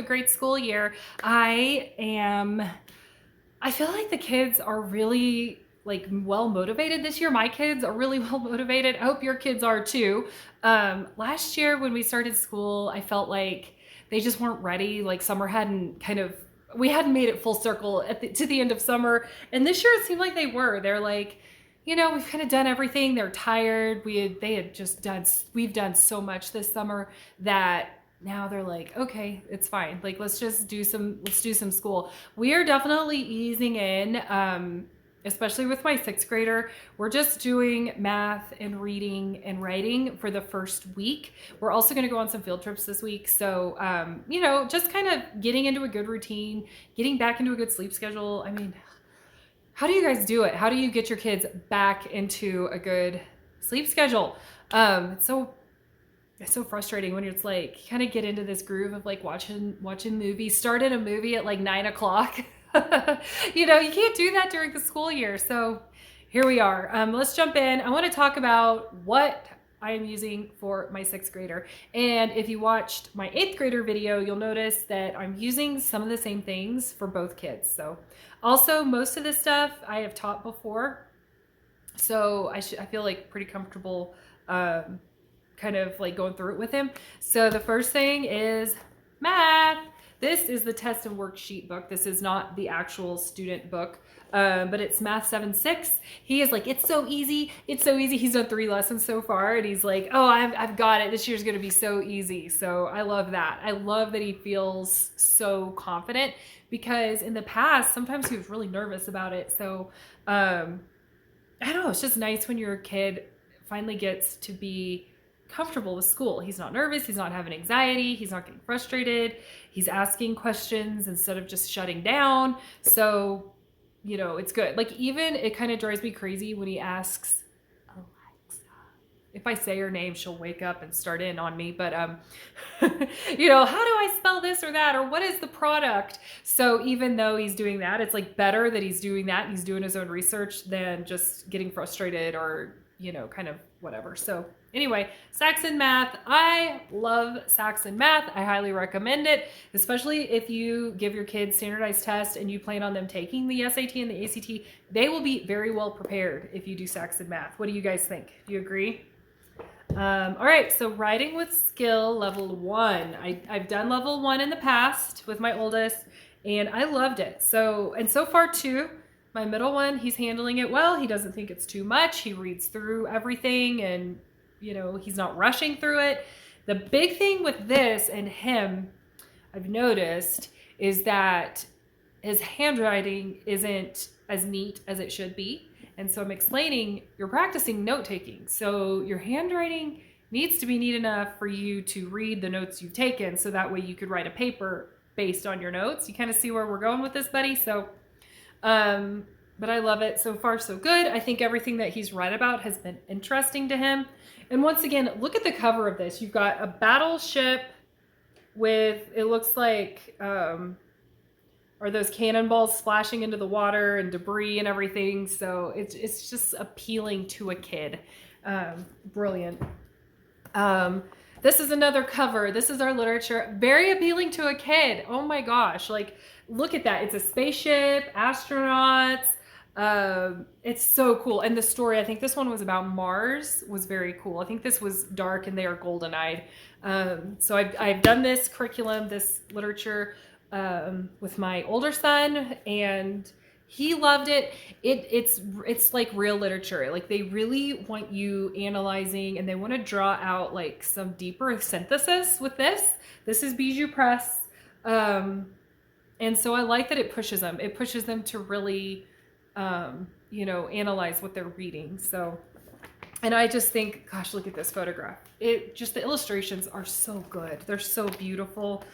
great school year. I feel like the kids are really like well motivated this year. My kids are really well motivated. I hope your kids are too. Last year when we started school, I felt like they just weren't ready. Like summer hadn't we hadn't made it full circle to the end of summer. And this year it seemed like they were. They're like, we've kind of done everything. They're tired. We've done so much this summer that now they're like, okay, it's fine. Like, let's do some school. We are definitely easing in, especially with my 6th grader. We're just doing math and reading and writing for the first week. We're also going to go on some field trips this week. So, just kind of getting into a good routine, getting back into a good sleep schedule. I mean, how do you guys do it? How do you get your kids back into a good sleep schedule? It's so frustrating when it's like, you kind of get into this groove of like watching movies, start in a movie at like 9 o'clock. You can't do that during the school year. So here we are. Let's jump in. I want to talk about what I am using for my 6th grader. And if you watched my 8th grader video, you'll notice that I'm using some of the same things for both kids. So also most of this stuff I have taught before. So I feel like pretty comfortable, kind of like going through it with him. So the first thing is math. This is the test and worksheet book. This is not the actual student book, but it's Math 7-6. He is like, it's so easy. It's so easy. He's done 3 lessons so far, and he's like, oh, I've got it. This year's going to be so easy. So I love that. I love that he feels so confident, because in the past, sometimes he was really nervous about it. So I don't know. It's just nice when your kid finally gets to be comfortable with school. He's not nervous. He's not having anxiety. He's not getting frustrated. He's asking questions instead of just shutting down. So, it's good. Like, even it kind of drives me crazy when he asks Alexa. If I say her name, she'll wake up and start in on me. But, how do I spell this or that? Or what is the product? So even though he's doing that, it's like better that he's doing that and he's doing his own research than just getting frustrated or, kind of whatever. So anyway, Saxon Math. I love Saxon Math. I highly recommend it, especially if you give your kids standardized tests and you plan on them taking the SAT and the ACT. They will be very well prepared if you do Saxon Math. What do you guys think? Do you agree? All right, so writing with skill level 1. I've done level 1 in the past with my oldest, and I loved it. So far too, my middle one, he's handling it well. He doesn't think it's too much. He reads through everything and, he's not rushing through it. The big thing with this and him, I've noticed, is that his handwriting isn't as neat as it should be. And so I'm explaining, you're practicing note taking. So your handwriting needs to be neat enough for you to read the notes you've taken. So that way you could write a paper based on your notes. You kind of see where we're going with this, buddy. So, but I love it. So far, so good. I think everything that he's read about has been interesting to him. And once again, look at the cover of this. You've got a battleship with, it looks like, are those cannonballs splashing into the water and debris and everything. So it's just appealing to a kid. Brilliant. This is another cover. This is our literature. Very appealing to a kid. Oh my gosh. Like, look at that. It's a spaceship, astronauts. It's so cool. And the story, I think this one was about Mars, was very cool. I think this was dark and they are golden-eyed. So I've done this curriculum, this literature, with my older son, and he loved it. It's like real literature. Like, they really want you analyzing, and they want to draw out like some deeper synthesis with this. This is BJU Press. And so I like that it pushes them. It pushes them to really, analyze what they're reading. So, and I just think, gosh, look at this photograph. The illustrations are so good. They're so beautiful.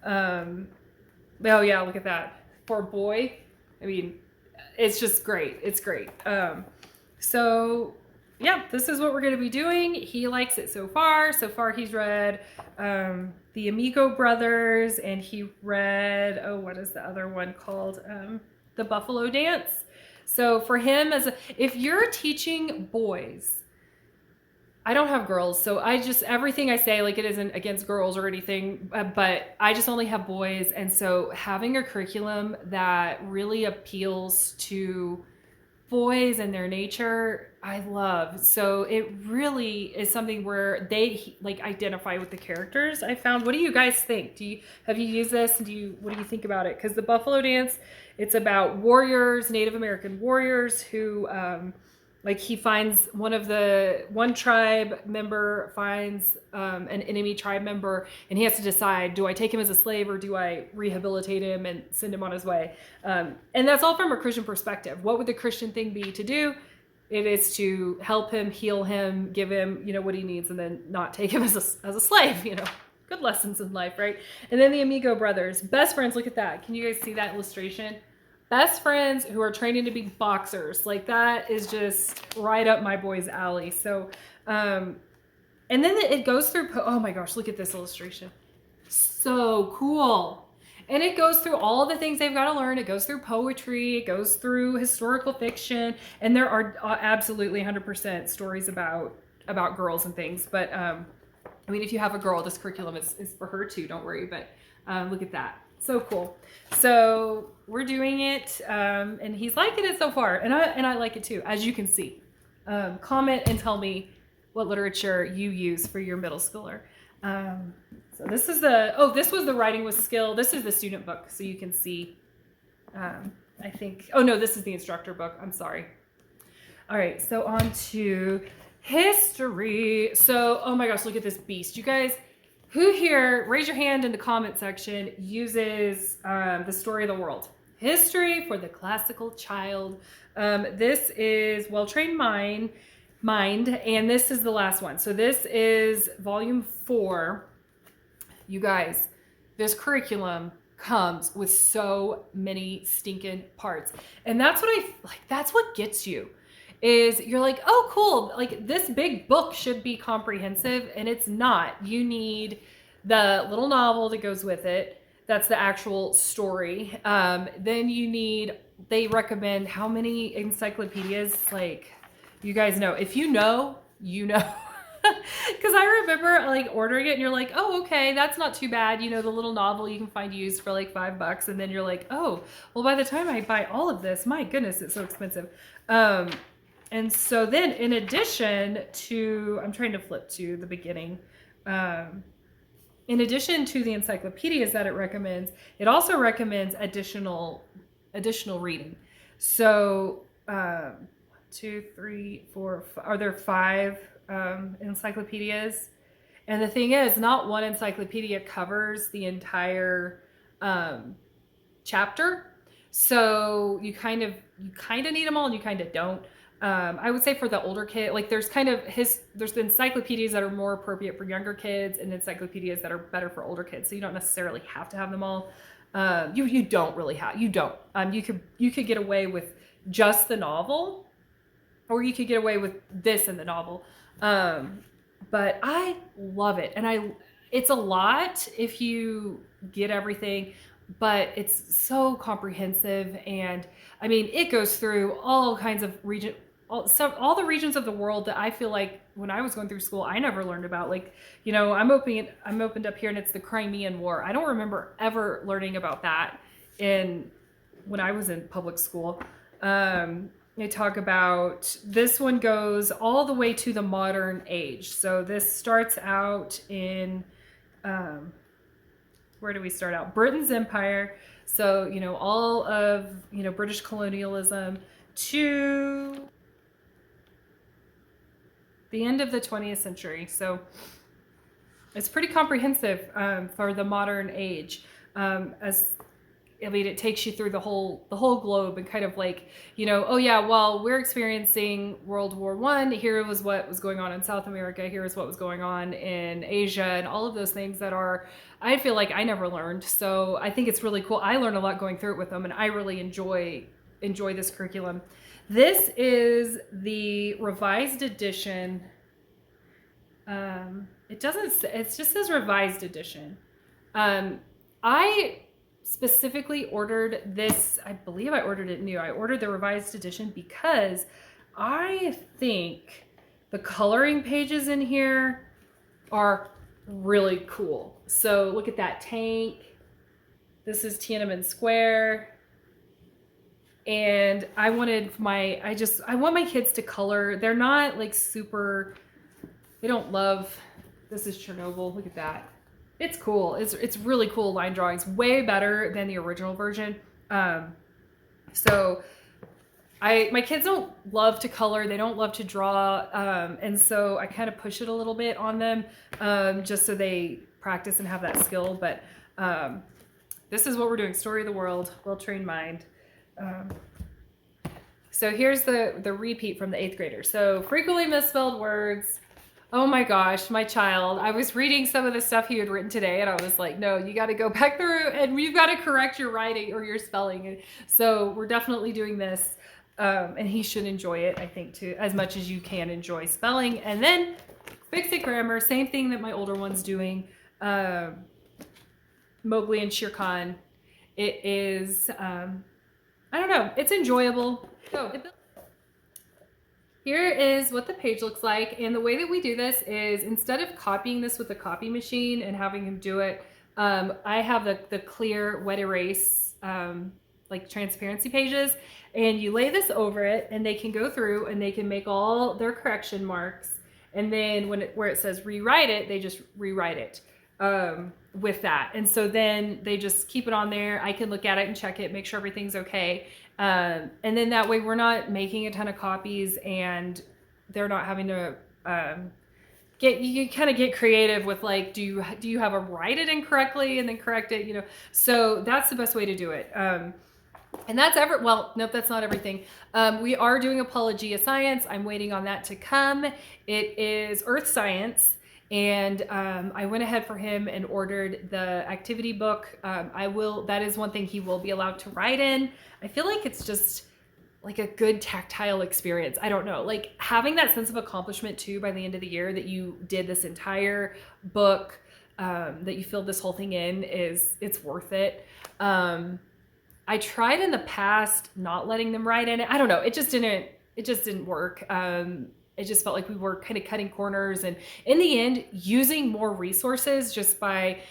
Oh yeah, look at that. For a boy, I mean, it's just great. It's great. So yeah, this is what we're going to be doing. He likes it so far. So far he's read the Amigo Brothers, and he read, what is the other one called? The Buffalo Dance. So for him, if you're teaching boys, I don't have girls, so I just, everything I say, like, it isn't against girls or anything, but I just only have boys. And so having a curriculum that really appeals to boys and their nature, I love. So it really is something where they like identify with the characters. I found. What do you guys think? Have you used this? What do you think about it? Because the Buffalo Dance, it's about warriors, Native American warriors who like he finds one tribe member finds an enemy tribe member, and he has to decide, do I take him as a slave or do I rehabilitate him and send him on his way? And that's all from a Christian perspective. What would the Christian thing be to do? It is to help him, heal him, give him, what he needs, and then not take him as a slave, Good lessons in life, right? And then the Amigo brothers, best friends. Look at that. Can you guys see that illustration? Best friends who are training to be boxers. Like, that is just right up my boy's alley. So, and then it goes through, oh my gosh, look at this illustration. So cool. And it goes through all the things they've got to learn. It goes through poetry. It goes through historical fiction. And there are absolutely 100% stories about girls and things. But, I mean, if you have a girl, this curriculum is for her too. Don't worry. But look at that. So cool. So we're doing it, and he's liking it so far, and I like it too, as you can see. Comment and tell me what literature you use for your middle schooler. So this is this was the writing with skill. This is the student book, so you can see. I think. Oh no, this is the instructor book. I'm sorry. All right, so on to history. So, oh my gosh, look at this beast, you guys. Who here, raise your hand in the comment section, uses the Story of the World? History for the classical child. This is Well-Trained Mind, and this is the last one. So this is volume 4. You guys, this curriculum comes with so many stinking parts. And that's what that's what gets you. Is you're like, oh, cool. Like, this big book should be comprehensive, and it's not. You need the little novel that goes with it. That's the actual story. Then you need, they recommend how many encyclopedias, like, you guys know. If you know, you know. Because I remember, like, ordering it, and you're like, oh, okay, that's not too bad. The little novel you can find used for like $5. And then you're like, oh, well, by the time I buy all of this, my goodness, it's so expensive. And so then, in addition to, I'm trying to flip to the beginning. In addition to the encyclopedias that it recommends, it also recommends additional reading. So, 1, 2, 3, 4, are there 5 encyclopedias? And the thing is, not one encyclopedia covers the entire chapter. So you kind of need them all, and you kind of don't. I would say for the older kid, like, there's the encyclopedias that are more appropriate for younger kids, and encyclopedias that are better for older kids. So you don't necessarily have to have them all. You don't really have. You don't. You could get away with just the novel, or you could get away with this in the novel. But I love it, and it's a lot if you get everything. But it's so comprehensive, and I mean, it goes through all kinds of all the regions of the world that I feel like when I was going through school, I never learned about. Like, I'm opened up here, and it's the Crimean War. I don't remember ever learning about that when I was in public school. They talk about, this one goes all the way to the modern age. So this starts out in, where do we start out? Britain's empire. So, all of, British colonialism to the end of the 20th century. So it's pretty comprehensive for the modern age. It takes you through the whole globe, and kind of like, oh yeah, well, we're experiencing World War I. Here was what was going on in South America. Here is what was going on in Asia, and all of those things that I feel like I never learned. So I think it's really cool. I learned a lot going through it with them, and I really enjoy this curriculum. This is the revised edition. It just says revised edition. I specifically ordered this. I believe I ordered it new. I ordered the revised edition because I think The coloring pages in here are really cool. So look at that tank. This is Tiananmen Square. And I want my kids to color. They're not like super, they don't love, this is Chernobyl. Look at that. It's cool. It's really cool line drawings. Way better than the original version. So my kids don't love to color. They don't love to draw. And so I kind of push it a little bit on them, just so they practice and have that skill. But this is what we're doing. Story of the World, Well-Trained Mind. So here's the repeat from the 8th grader. So frequently misspelled words. Oh my gosh, my child. I was reading some of the stuff he had written today and I was like, no, you got to go back through and you've got to correct your writing or your spelling. So we're definitely doing this. And he should enjoy it, I think, too, as much as you can enjoy spelling. And then basic grammar, same thing that my older one's doing. Mowgli and Shere Khan. It is, I don't know, it's enjoyable. So here is what the page looks like. And the way that we do this is instead of copying this with a copy machine and having him do it, I have the clear wet erase, like transparency pages, and you lay this over it and they can go through and they can make all their correction marks. And then where it says rewrite it, they just rewrite it with that. And so then they just keep it on there. I can look at it and check it, make sure everything's okay. And then that way we're not making a ton of copies and they're not having to you can kind of get creative with like, do you have a write it incorrectly and then correct it, you know? So that's the best way to do it. And that's well, nope, that's not everything. We are doing Apologia Science. I'm waiting on that to come. It is Earth Science. And I went ahead for him and ordered the activity book. That is one thing he will be allowed to write in. I feel like it's just like a good tactile experience. I don't know, like having that sense of accomplishment too by the end of the year that you did this entire book, that you filled this whole thing in, it's worth it. I tried in the past not letting them write in it. I don't know, it just didn't work. It just felt like we were kind of cutting corners, and in the end, using more resources just by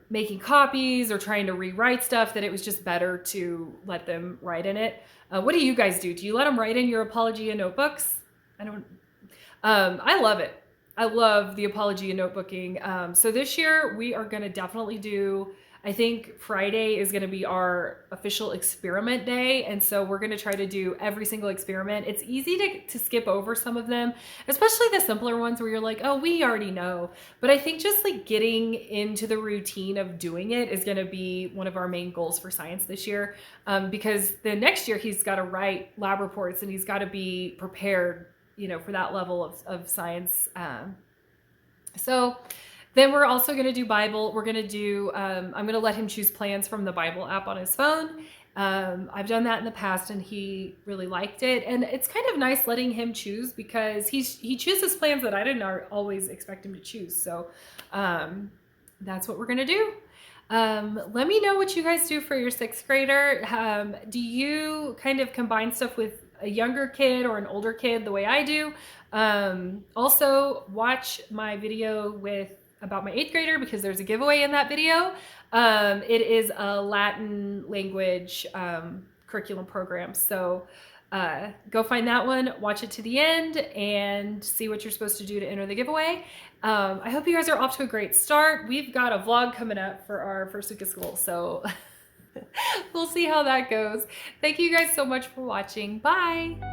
making copies or trying to rewrite stuff, that it was just better to let them write in it. What do you guys do? Do you let them write in your Apologia notebooks? I don't. I love it. I love the Apologia notebooking. So this year we are going to definitely do, I think Friday is going to be our official experiment day. And so we're going to try to do every single experiment. It's easy to skip over some of them, especially the simpler ones where you're like, oh, we already know. But I think just like getting into the routine of doing it is going to be one of our main goals for science this year. Because the next year he's got to write lab reports and he's got to be prepared, you know, for that level of science. So then we're also going to do Bible. We're going to do, I'm going to let him choose plans from the Bible app on his phone. I've done that in the past and he really liked it. And it's kind of nice letting him choose because he chooses plans that I didn't always expect him to choose. So that's what we're going to do. Let me know what you guys do for your 6th grader. Do you kind of combine stuff with a younger kid or an older kid the way I do? Also watch my video about my 8th grader because there's a giveaway in that video. It is a Latin language curriculum program. So go find that one, watch it to the end, and see what you're supposed to do to enter the giveaway. I hope you guys are off to a great start. We've got a vlog coming up for our first week of school, so we'll see how that goes. Thank you guys so much for watching. Bye!